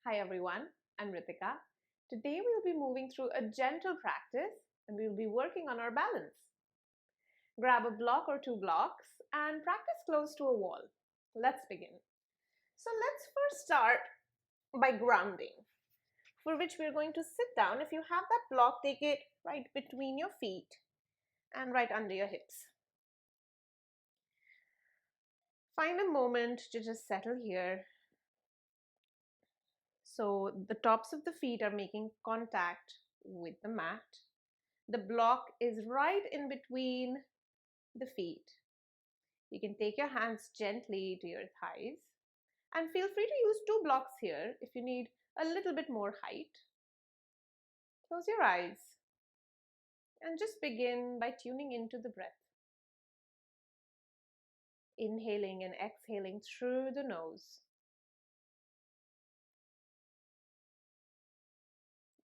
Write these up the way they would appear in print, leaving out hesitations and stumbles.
Hi everyone, I'm Ritika. Today we'll be moving through a gentle practice and we'll be working on our balance. Grab a block or two blocks and practice close to a wall. Let's begin. So let's first start by grounding, for which we're going to sit down. If you have that block, take it right between your feet and right under your hips. Find a moment to just settle here. So the tops of the feet are making contact with the mat. The block is right in between the feet. You can take your hands gently to your thighs and feel free to use two blocks here if you need a little bit more height. Close your eyes and just begin by tuning into the breath. Inhaling and exhaling through the nose.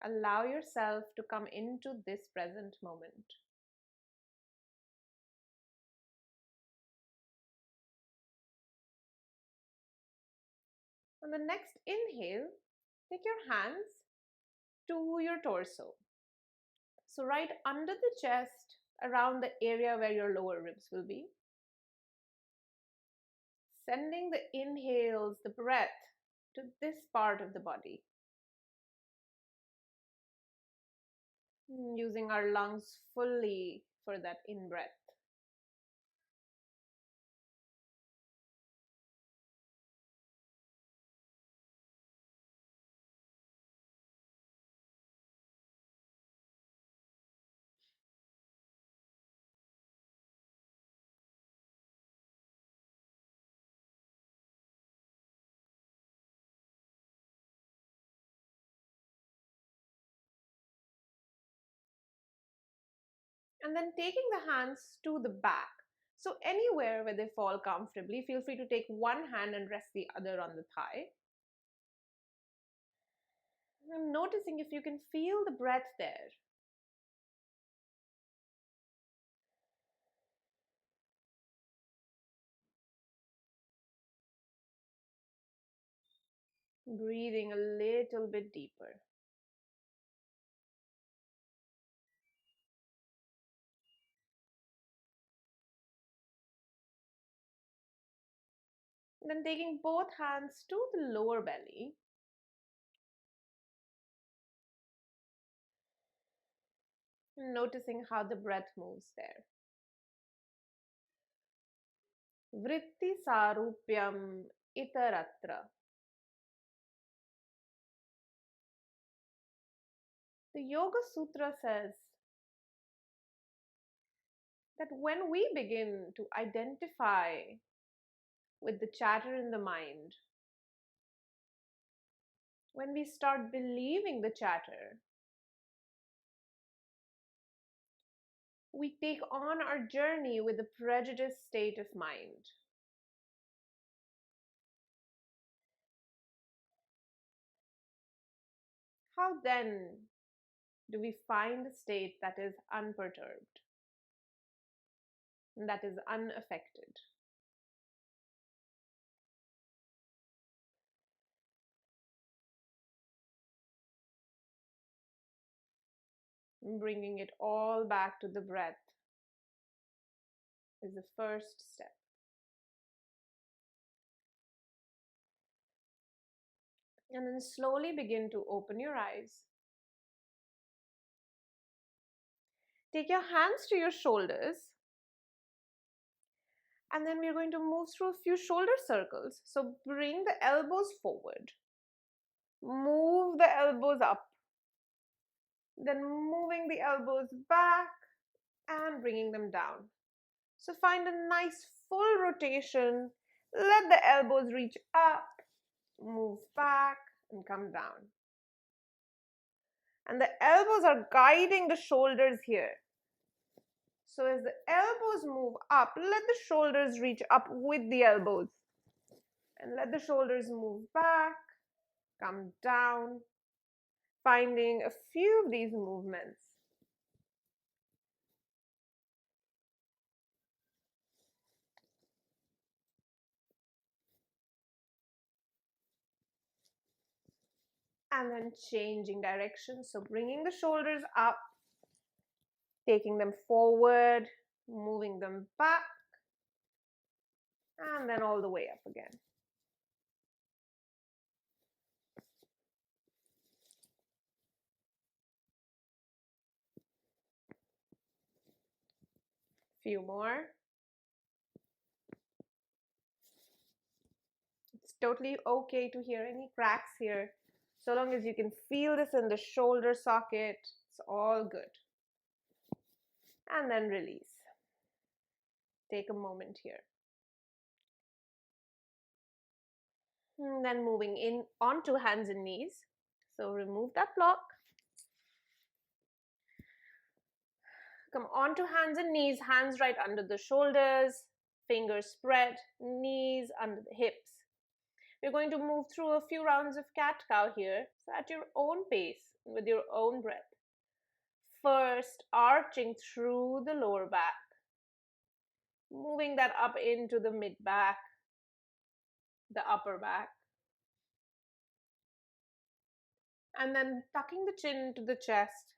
Allow yourself to come into this present moment. On the next inhale, take your hands to your torso. So right under the chest, around the area where your lower ribs will be. Sending the inhales, the breath, to this part of the body. Using our lungs fully for that in-breath. And then taking the hands to the back. So anywhere where they fall comfortably, feel free to take one hand and rest the other on the thigh. And noticing if you can feel the breath there. Breathing a little bit deeper. Then taking both hands to the lower belly. And noticing how the breath moves there. Vritti sarupyam itaratra. The Yoga Sutra says that when we begin to identify with the chatter in the mind, when we start believing the chatter, we take on our journey with a prejudiced state of mind. How then do we find a state that is unperturbed, and that is unaffected? Bringing it all back to the breath is the first step. And then slowly begin to open your eyes. Take your hands to your shoulders. And then we're going to move through a few shoulder circles. So bring the elbows forward. Move the elbows up. Then moving the elbows back and bringing them down. So find a nice full rotation. Let the elbows reach up, move back and come down. And the elbows are guiding the shoulders here. So as the elbows move up, let the shoulders reach up with the elbows. And let the shoulders move back, come down, finding a few of these movements. And then changing direction. So bringing the shoulders up, taking them forward, moving them back, and then all the way up again. Few more. It's totally okay to hear any cracks here. So long as you can feel this in the shoulder socket, it's all good. And then release. Take a moment here. And then moving in onto hands and knees. So remove that block. Come onto hands and knees, hands right under the shoulders, fingers spread, knees under the hips. We're going to move through a few rounds of cat-cow here, so at your own pace, with your own breath. First, arching through the lower back, moving that up into the mid-back, the upper back, and then tucking the chin into the chest,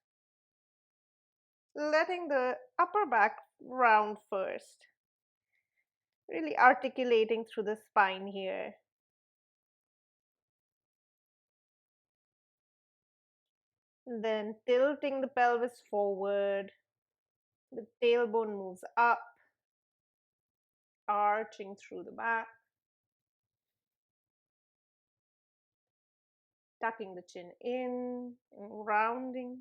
letting the upper back round first, really articulating through the spine here. Then tilting the pelvis forward, the tailbone moves up, arching through the back, tucking the chin in and rounding.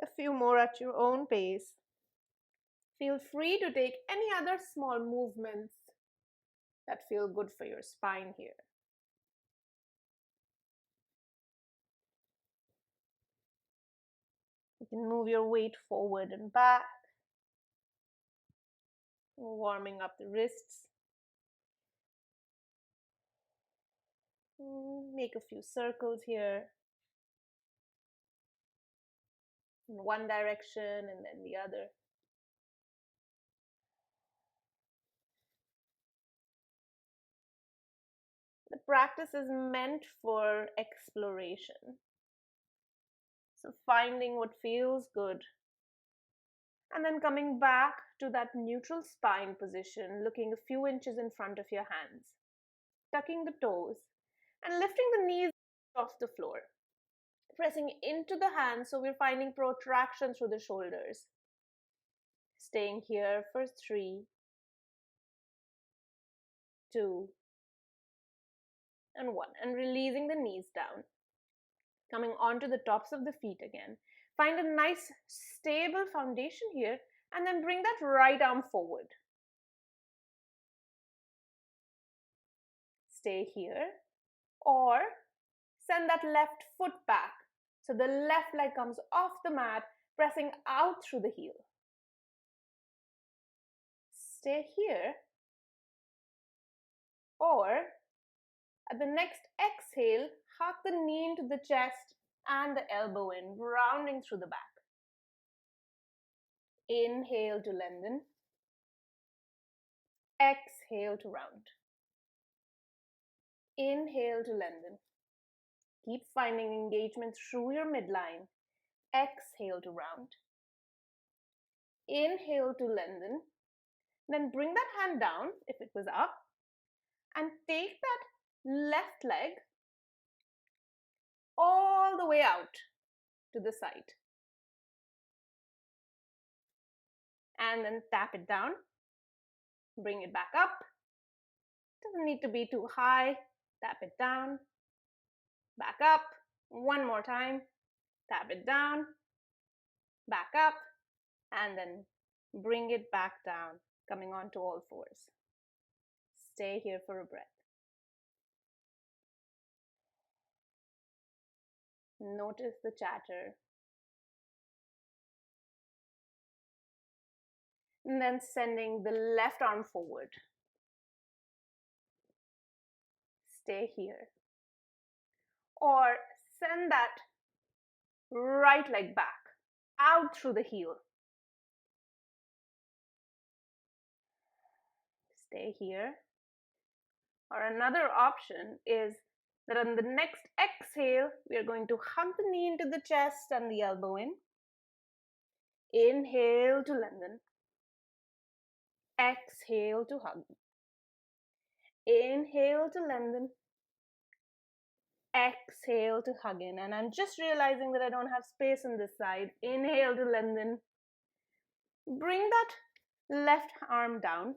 A few more at your own pace. Feel free to take any other small movements that feel good for your spine here. You can move your weight forward and back, warming up the wrists. Make a few circles here in one direction and then the other. The practice is meant for exploration. So finding what feels good. And then coming back to that neutral spine position, looking a few inches in front of your hands. Tucking the toes and lifting the knees off the floor. Pressing into the hands so we're finding protraction through the shoulders. Staying here for 3, 2, and 1. And releasing the knees down. Coming onto the tops of the feet again. Find a nice stable foundation here and then bring that right arm forward. Stay here or send that left foot back. So the left leg comes off the mat, pressing out through the heel. Stay here or at the next exhale, hug the knee into the chest and the elbow in, rounding through the back. Inhale to lengthen. Exhale to round. Inhale to lengthen. Keep finding engagement through your midline. Exhale to round. Inhale to lengthen. Then bring that hand down if it was up and take that left leg all the way out to the side. And then tap it down. Bring it back up. Doesn't need to be too high. Tap it down. Back up. One more time. Tap it down. Back up. And then bring it back down, coming onto all fours. Stay here for a breath. Notice the chatter. And then sending the left arm forward. Stay here. Or send that right leg back, out through the heel. Stay here. Or another option is that on the next exhale, we are going to hug the knee into the chest and the elbow in. Inhale to lengthen. Exhale to hug. Inhale to lengthen. Exhale to hug in. And I'm just realizing that I don't have space on this side. Inhale to lengthen. Bring that left arm down.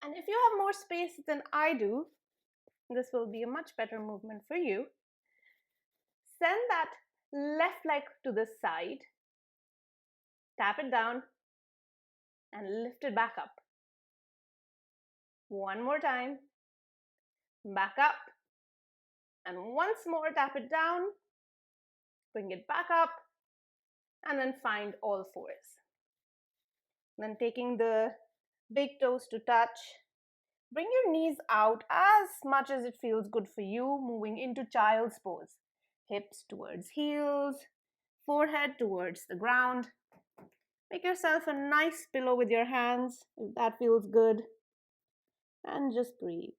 And if you have more space than I do, this will be a much better movement for you. Send that left leg to the side. Tap it down and lift it back up. One more time. Back up. And once more, tap it down. Bring it back up. And then find all fours. Then taking the big toes to touch. Bring your knees out as much as it feels good for you, moving into child's pose. Hips towards heels, forehead towards the ground. Make yourself a nice pillow with your hands, if that feels good. And just breathe.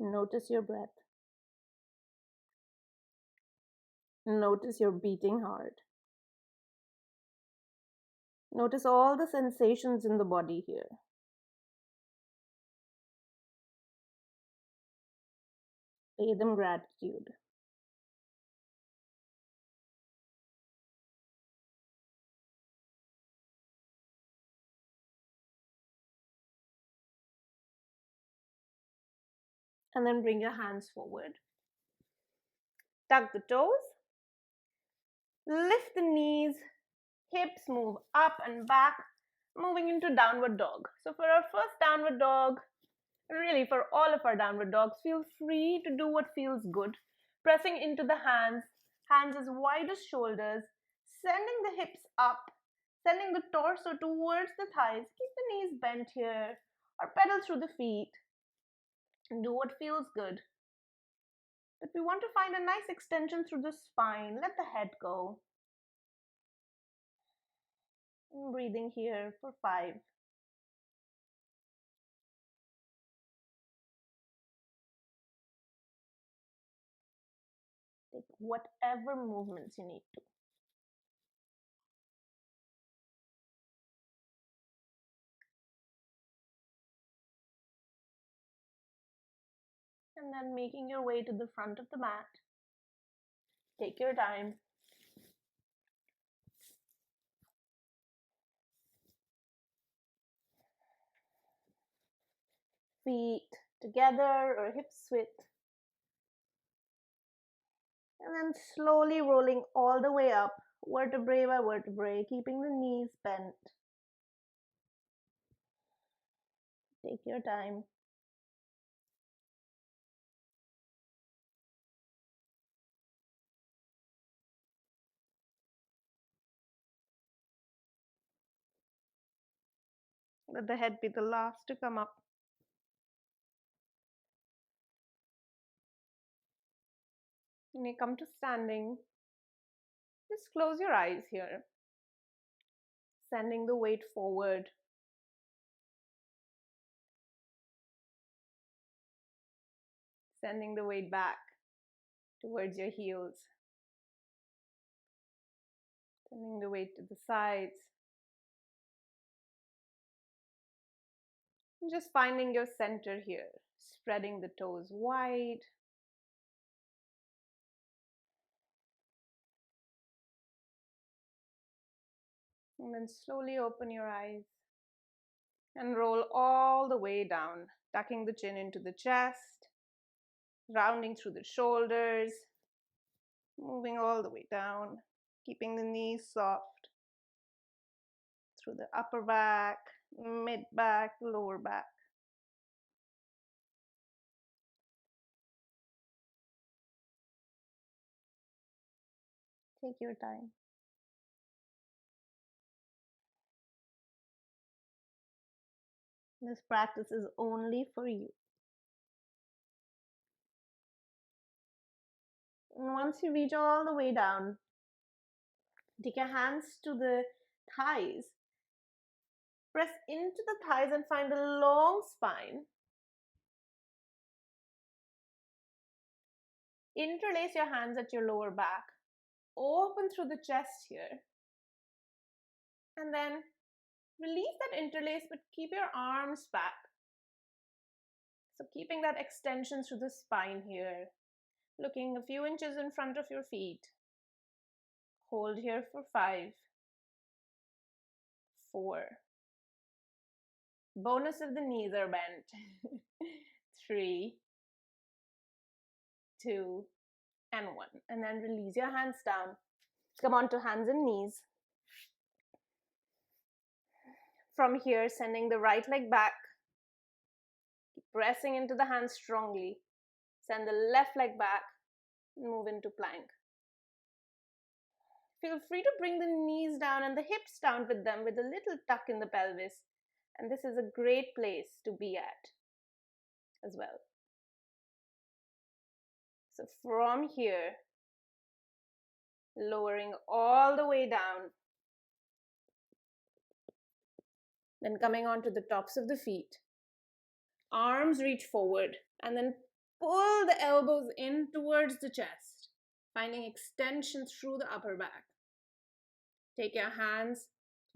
Notice your breath. Notice your beating heart. Notice all the sensations in the body here. Pay them gratitude. And then bring your hands forward. Tuck the toes. Lift the knees. Hips move up and back, moving into downward dog. So for our first downward dog, really for all of our downward dogs, feel free to do what feels good. Pressing into the hands, hands as wide as shoulders, sending the hips up, sending the torso towards the thighs. Keep the knees bent here, or pedal through the feet. And do what feels good. But we want to find a nice extension through the spine. Let the head go. And breathing here for 5. Take whatever movements you need to. And then making your way to the front of the mat. Take your time. Feet together or hips width. And then slowly rolling all the way up, vertebrae by vertebrae, keeping the knees bent. Take your time. Let the head be the last to come up. When you come to standing, just close your eyes here, sending the weight forward. Sending the weight back towards your heels. Sending the weight to the sides. And just finding your center here, spreading the toes wide. And then slowly open your eyes and roll all the way down, tucking the chin into the chest, rounding through the shoulders, moving all the way down, keeping the knees soft, through the upper back, mid back, lower back. Take your time. This practice is only for you. And once you reach all the way down, take your hands to the thighs Press into the thighs and find a long spine. Interlace your hands at your lower back. Open through the chest here. And then release that interlace, but keep your arms back. So keeping that extension through the spine here. Looking a few inches in front of your feet. Hold here for 5, 4. Bonus if the knees are bent. 3, 2, and 1. And then release your hands down. Come on to hands and knees. From here, sending the right leg back. Keep pressing into the hands strongly. Send the left leg back. Move into plank. Feel free to bring the knees down and the hips down with them, with a little tuck in the pelvis. And this is a great place to be at as well. So from here, lowering all the way down. Then coming onto the tops of the feet. Arms reach forward and then pull the elbows in towards the chest, finding extension through the upper back. Take your hands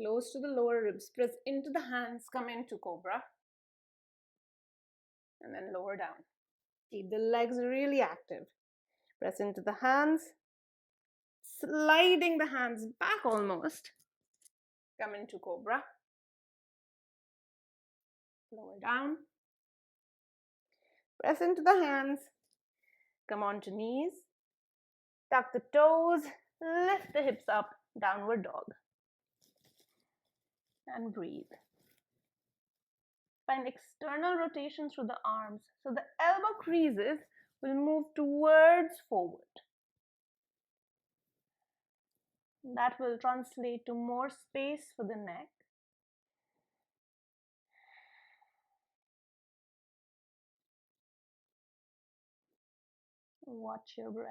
close to the lower ribs. Press into the hands, come into cobra. And then lower down. Keep the legs really active. Press into the hands, sliding the hands back almost. Come into cobra. Lower down. Press into the hands. Come on to knees. Tuck the toes. Lift the hips up. Downward dog. And breathe. Find external rotation through the arms. So the elbow creases will move towards forward. That will translate to more space for the neck. Watch your breath.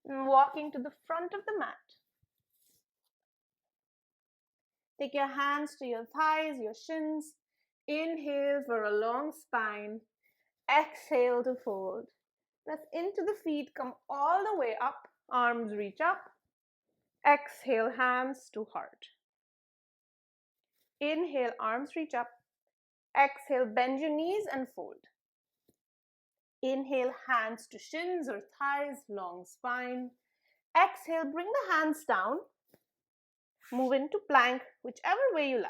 And walking to the front of the mat. Take your hands to your thighs, your shins. Inhale for a long spine. Exhale to fold. Press into the feet, come all the way up. Arms reach up. Exhale, hands to heart. Inhale, arms reach up. Exhale, bend your knees and fold. Inhale, hands to shins or thighs, long spine. Exhale, bring the hands down. Move into plank, whichever way you like.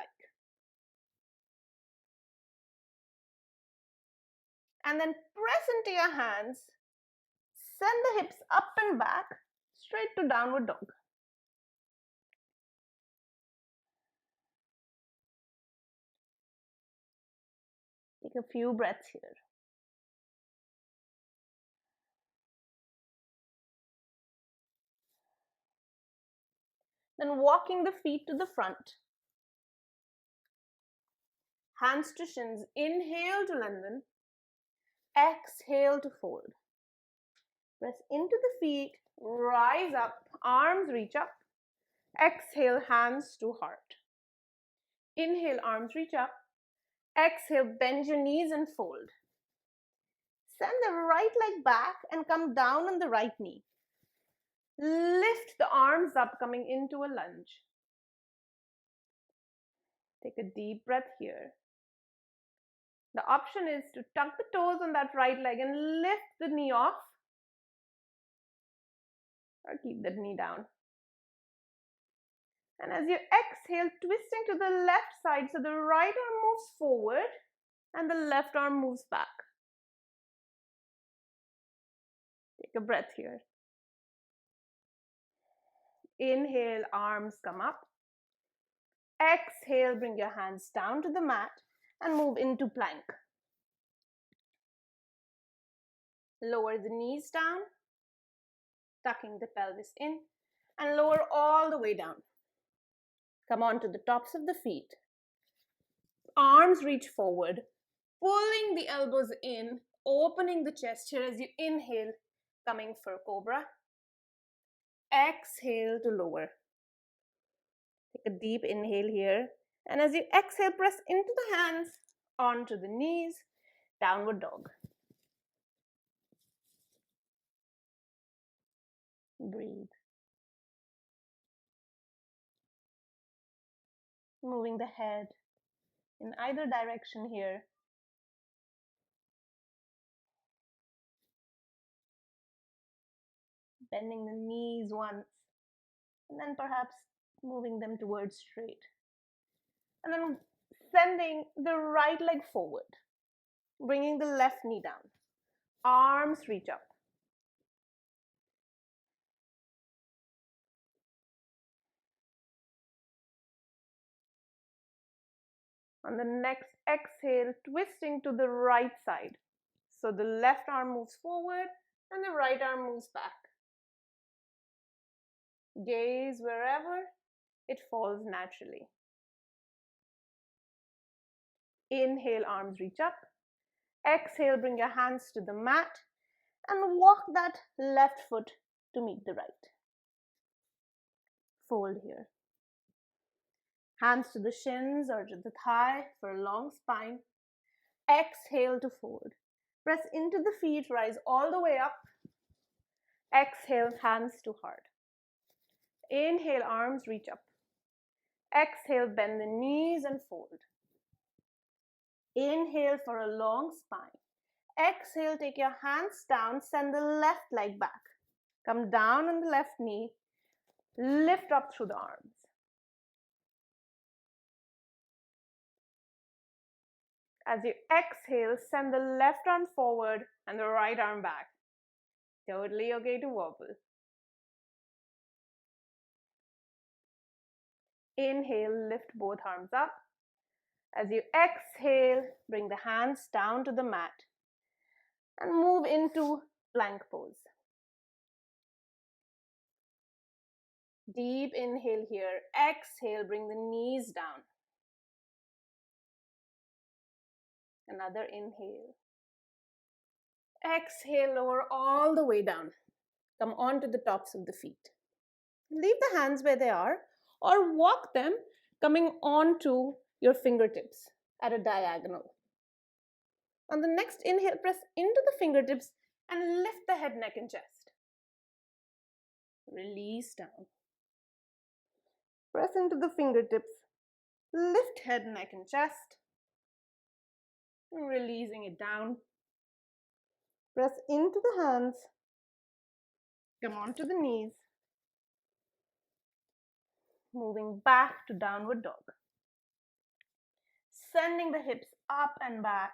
And then press into your hands. Send the hips up and back, straight to downward dog. Take a few breaths here. Then walking the feet to the front. Hands to shins. Inhale to lengthen. Exhale to fold. Press into the feet. Rise up. Arms reach up. Exhale, hands to heart. Inhale, arms reach up. Exhale, bend your knees and fold. Send the right leg back and come down on the right knee. Lift the arms up, coming into a lunge. Take a deep breath here. The option is to tuck the toes on that right leg and lift the knee off, or keep the knee down. And as you exhale, twisting to the left side, so the right arm moves forward and the left arm moves back. Take a breath here. Inhale, arms come up. Exhale, bring your hands down to the mat and move into plank. Lower the knees down, tucking the pelvis in, and lower all the way down. Come on to the tops of the feet. Arms reach forward, pulling the elbows in, opening the chest here as you inhale, coming for cobra. exhale to lower. Take a deep inhale here. And as you exhale, press into the hands, onto the knees, downward dog. Breathe. Moving the head in either direction here. Bending the knees once, and then perhaps moving them towards straight. And then sending the right leg forward, bringing the left knee down. Arms reach up. On the next exhale, twisting to the right side. So the left arm moves forward and the right arm moves back. Gaze wherever it falls naturally. Inhale, arms reach up. Exhale, bring your hands to the mat and walk that left foot to meet the right. Fold here. Hands to the shins or to the thigh for a long spine. Exhale to fold. Press into the feet, rise all the way up. Exhale, hands to heart. Inhale, arms reach up. Exhale, bend the knees and fold. Inhale for a long spine. Exhale, take your hands down, send the left leg back. Come down on the left knee, lift up through the arms. As you exhale, send the left arm forward and the right arm back. Totally okay to wobble. Inhale, lift both arms up. As you exhale, bring the hands down to the mat and move into plank pose. Deep inhale here. Exhale, bring the knees down. Another inhale. Exhale, lower all the way down. Come onto the tops of the feet. Leave the hands where they are or walk them coming onto your fingertips at a diagonal. On the next inhale, press into the fingertips and lift the head, neck, and chest. Release down. Press into the fingertips, lift head, neck, and chest. And releasing it down. Press into the hands. Come onto the knees. Moving back to downward dog. Sending the hips up and back.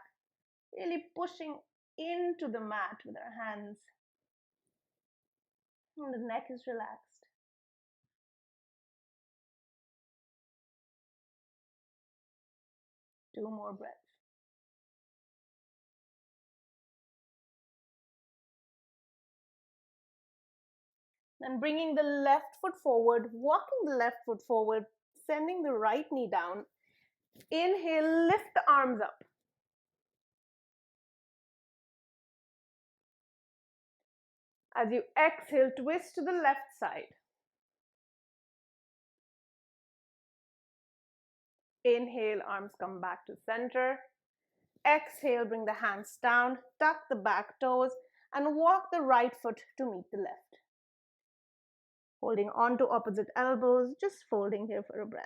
Really pushing into the mat with our hands. And the neck is relaxed. Two more breaths. Then bringing the left foot forward, walking the left foot forward, sending the right knee down. Inhale, lift the arms up. As you exhale, twist to the left side. Inhale, arms come back to center. Exhale, bring the hands down, tuck the back toes, and walk the right foot to meet the left. Holding on to opposite elbows, just folding here for a breath.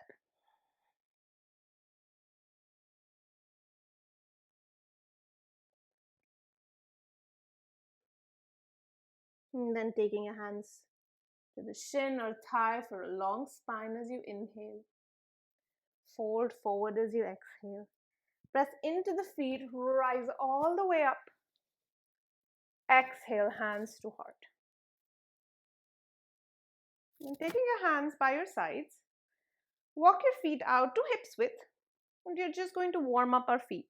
And then taking your hands to the shin or thigh for a long spine as you inhale. Fold forward as you exhale. Press into the feet, rise all the way up. Exhale, hands to heart. And taking your hands by your sides, walk your feet out to hips width, and you're just going to warm up our feet.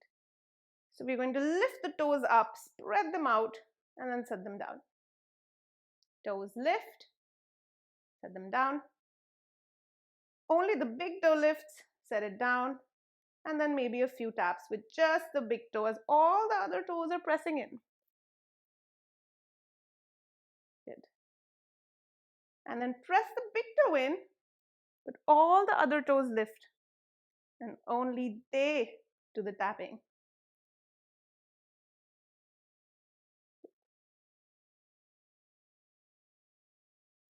So we're going to lift the toes up, spread them out, and then set them down. Toes lift, set them down. Only the big toe lifts, set it down, and then maybe a few taps with just the big toe as all the other toes are pressing in. Good. And then press the big toe in, but all the other toes lift. And only they do the tapping.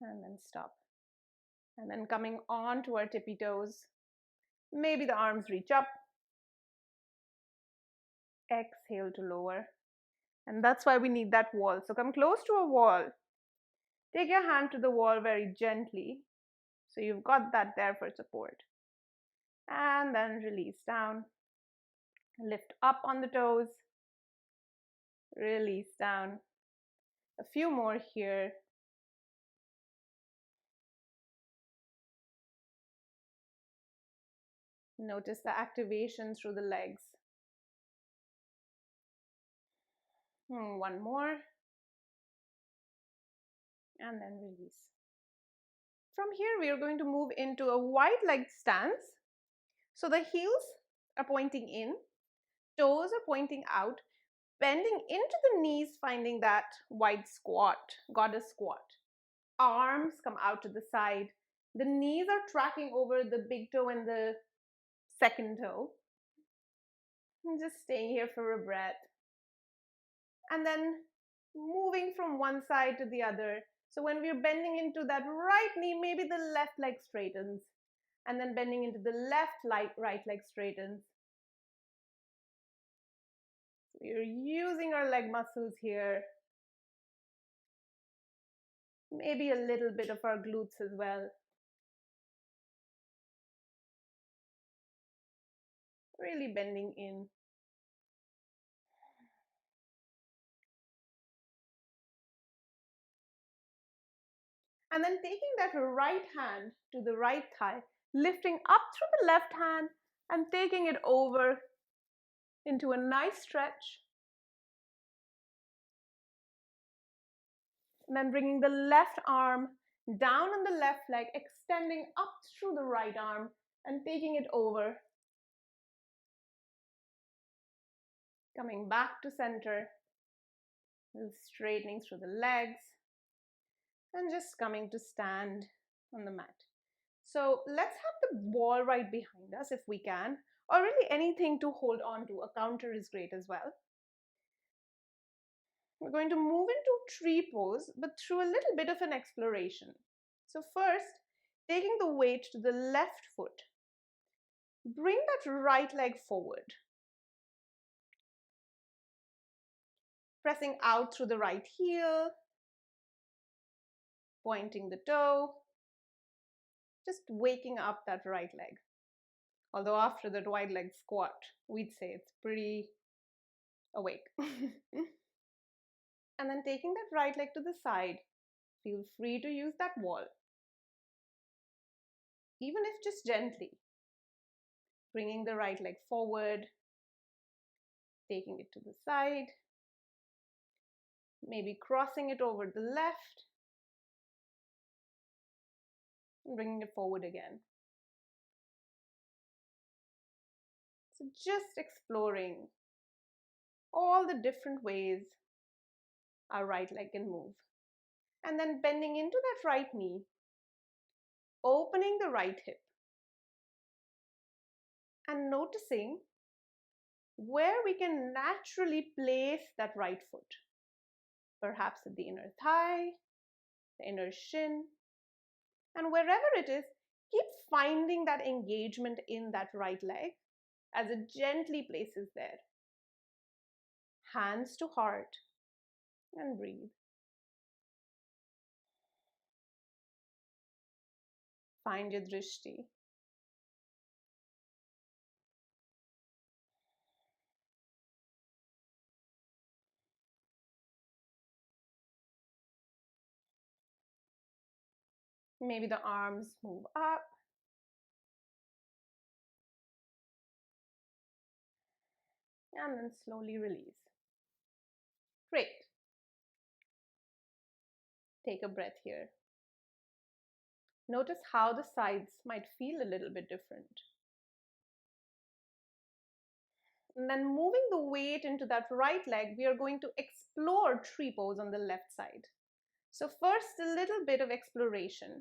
And then stop. And then coming on to our tippy toes. Maybe the arms reach up. Exhale to lower. And that's why we need that wall. So come close to a wall. Take your hand to the wall very gently. So you've got that there for support. And then release down. Lift up on the toes. Release down. A few more here. Notice the activation through the legs. One more. And then release. From here, we are going to move into a wide leg stance. So the heels are pointing in, toes are pointing out, bending into the knees, finding that wide squat, goddess squat. Arms come out to the side. The knees are tracking over the big toe and the second toe. And just staying here for a breath. And then moving from one side to the other. So when we're bending into that right knee, maybe the left leg straightens. And then bending into the right leg straightens. We're using our leg muscles here. Maybe a little bit of our glutes as well. Really bending in. And then taking that right hand to the right thigh, lifting up through the left hand and taking it over into a nice stretch. And then bringing the left arm down on the left leg, extending up through the right arm and taking it over. Coming back to center, straightening through the legs, and just coming to stand on the mat. So let's have the wall right behind us if we can, or really anything to hold on to. A counter is great as well. We're going to move into tree pose, but through a little bit of an exploration. So first, taking the weight to the left foot, bring that right leg forward. Pressing out through the right heel, pointing the toe, just waking up that right leg. Although after that wide leg squat, we'd say it's pretty awake. And then taking that right leg to the side, feel free to use that wall. Even if just gently. Bringing the right leg forward, taking it to the side, maybe crossing it over the left, and bringing it forward again. So just exploring all the different ways our right leg can move. And then bending into that right knee, opening the right hip, and noticing where we can naturally place that right foot. Perhaps at the inner thigh, the inner shin, and wherever it is, keep finding that engagement in that right leg as it gently places there. Hands to heart, and breathe. Find your drishti. Maybe the arms move up. And then slowly release. Great. Take a breath here. Notice how the sides might feel a little bit different. And then moving the weight into that right leg, we are going to explore tree pose on the left side. So first, a little bit of exploration.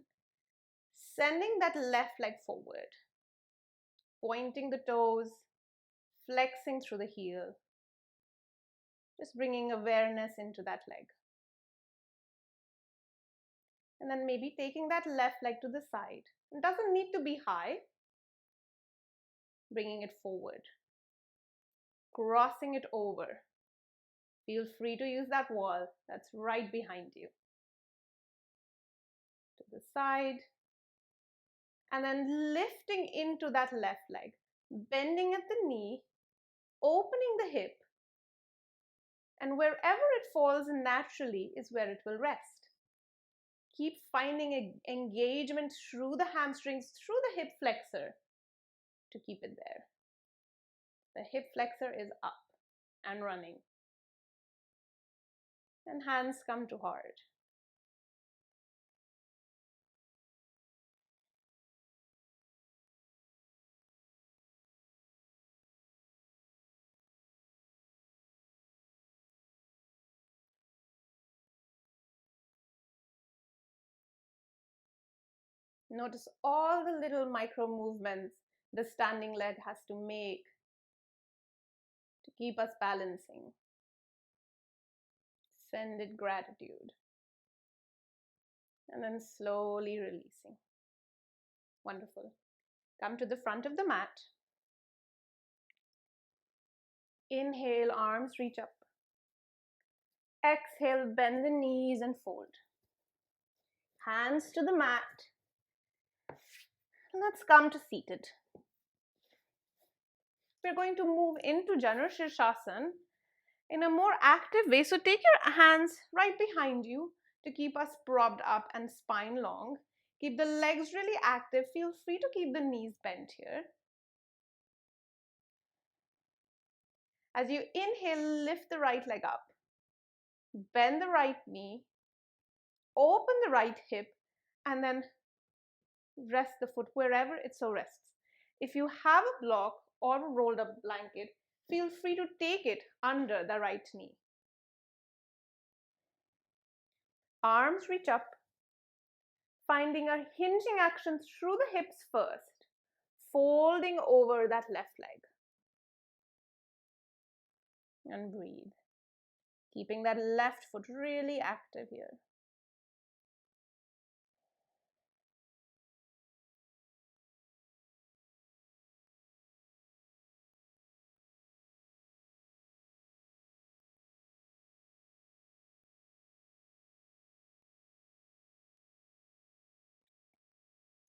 Sending that left leg forward, pointing the toes, flexing through the heel, just bringing awareness into that leg. And then maybe taking that left leg to the side. It doesn't need to be high. Bringing it forward, crossing it over. Feel free to use that wall that's right behind you. To the side. And then lifting into that left leg, bending at the knee, opening the hip, and wherever it falls naturally is where it will rest. Keep finding engagement through the hamstrings, through the hip flexor to keep it there. The hip flexor is up and running. And hands come to heart. Notice all the little micro movements the standing leg has to make to keep us balancing. Send it gratitude. And then slowly releasing. Wonderful. Come to the front of the mat. Inhale, arms reach up. Exhale, bend the knees and fold. Hands to the mat. Let's come to seated. We're going to move into Janur Shirshasana in a more active way. So take your hands right behind you to keep us propped up and spine long. Keep the legs really active. Feel free to keep the knees bent here. As you inhale, lift the right leg up. Bend the right knee. Open the right hip. And then rest the foot wherever it so rests. If you have a block or a rolled up blanket, feel free to take it under the right knee. Arms reach up, finding a hinging action through the hips first, folding over that left leg. And breathe, keeping that left foot really active here.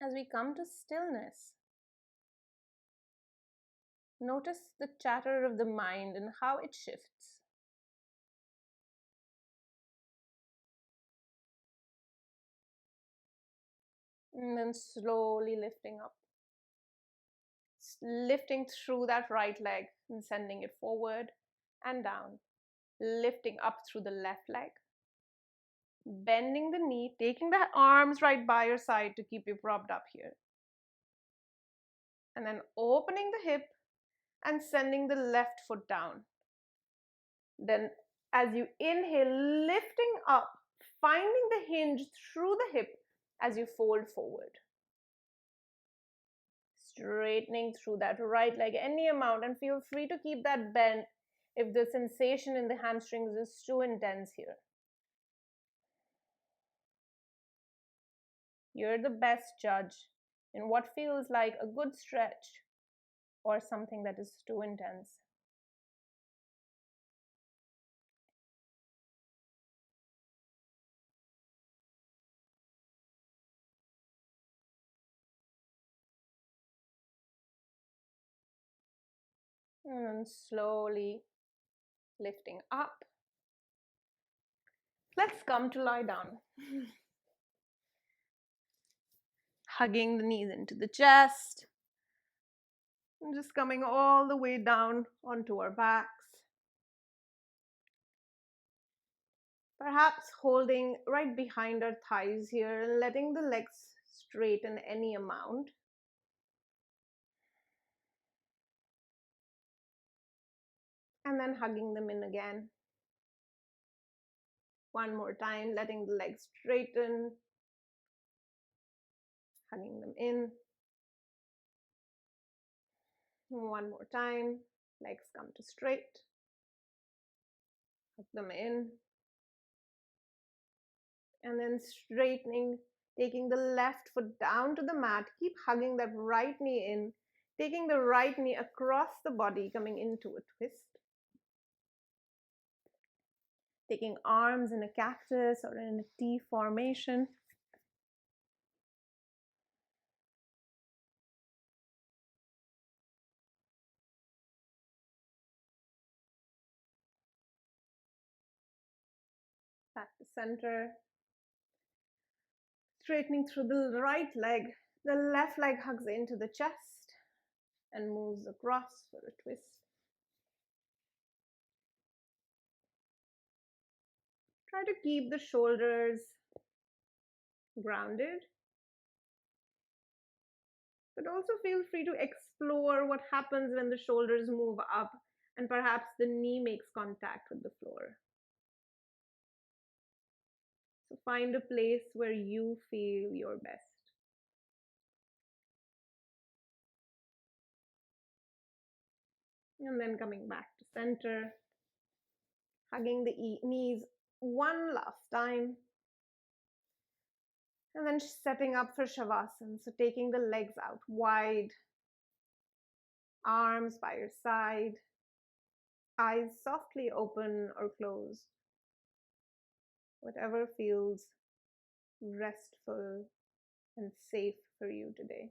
As we come to stillness, notice the chatter of the mind and how it shifts. And then slowly lifting up. Lifting through that right leg and sending it forward and down. Lifting up through the left leg. Bending the knee, taking the arms right by your side to keep you propped up here. And then opening the hip and sending the left foot down. Then as you inhale, lifting up, finding the hinge through the hip as you fold forward. Straightening through that right leg any amount, and feel free to keep that bend if the sensation in the hamstrings is too intense here. You're the best judge in what feels like a good stretch or something that is too intense. And then slowly lifting up. Let's come to lie down. Hugging the knees into the chest. And just coming all the way down onto our backs. Perhaps holding right behind our thighs here and letting the legs straighten any amount. And then hugging them in again. One more time, letting the legs straighten, hugging them in. One more time, legs come to straight, hug them in. And then straightening, taking the left foot down to the mat. Keep hugging that right knee in, taking the right knee across the body, coming into a twist. Taking arms in a cactus or in a T formation. Back to center. Straightening through the right leg. The left leg hugs into the chest and moves across for a twist. Try to keep the shoulders grounded, but also feel free to explore what happens when the shoulders move up and perhaps the knee makes contact with the floor. So find a place where you feel your best. And then coming back to center, hugging the knees one last time. And then setting up for Shavasana. So taking the legs out wide, arms by your side, eyes softly open or closed. Whatever feels restful and safe for you today.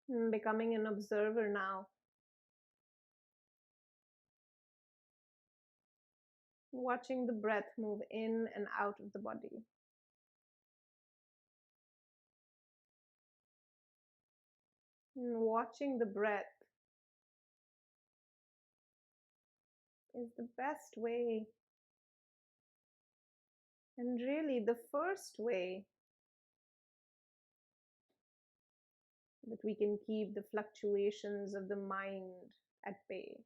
And becoming an observer now. Watching the breath move in and out of the body. And watching the breath is the best way, and really the first way, that we can keep the fluctuations of the mind at bay.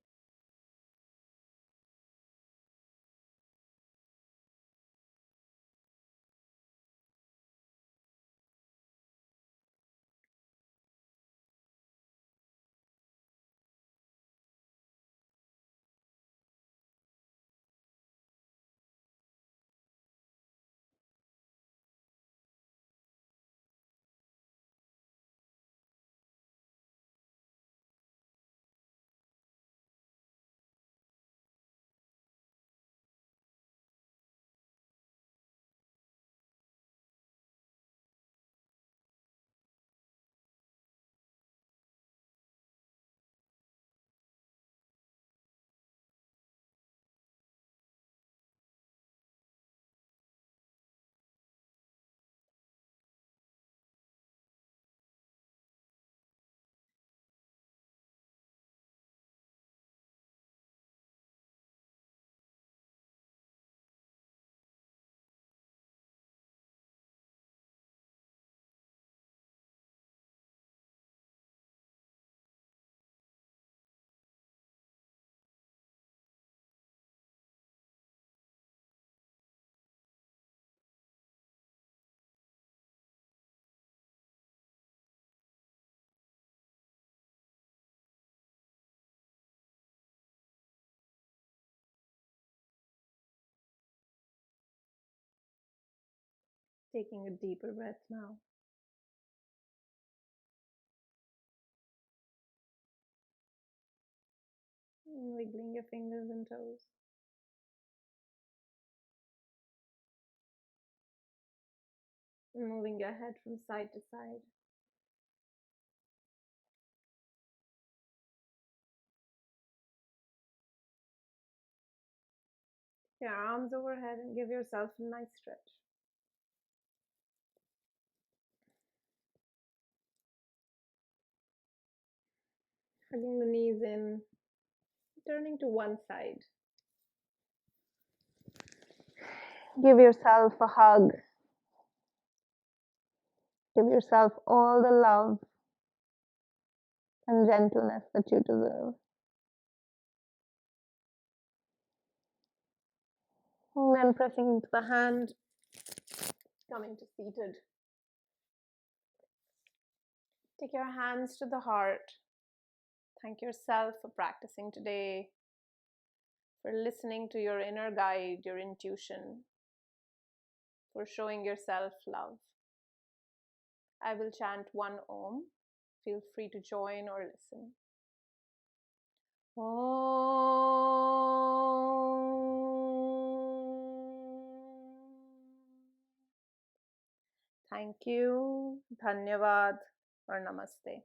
Taking a deeper breath now. And wiggling your fingers and toes. And moving your head from side to side. Your arms overhead and give yourself a nice stretch. Hugging the knees in, turning to one side. Give yourself a hug. Give yourself all the love and gentleness that you deserve. And then pressing into the hand, coming to seated. Take your hands to the heart. Thank yourself for practicing today, for listening to your inner guide, your intuition, for showing yourself love. I will chant one Om. Feel free to join or listen. Thank you, Dhanyavad, or Namaste.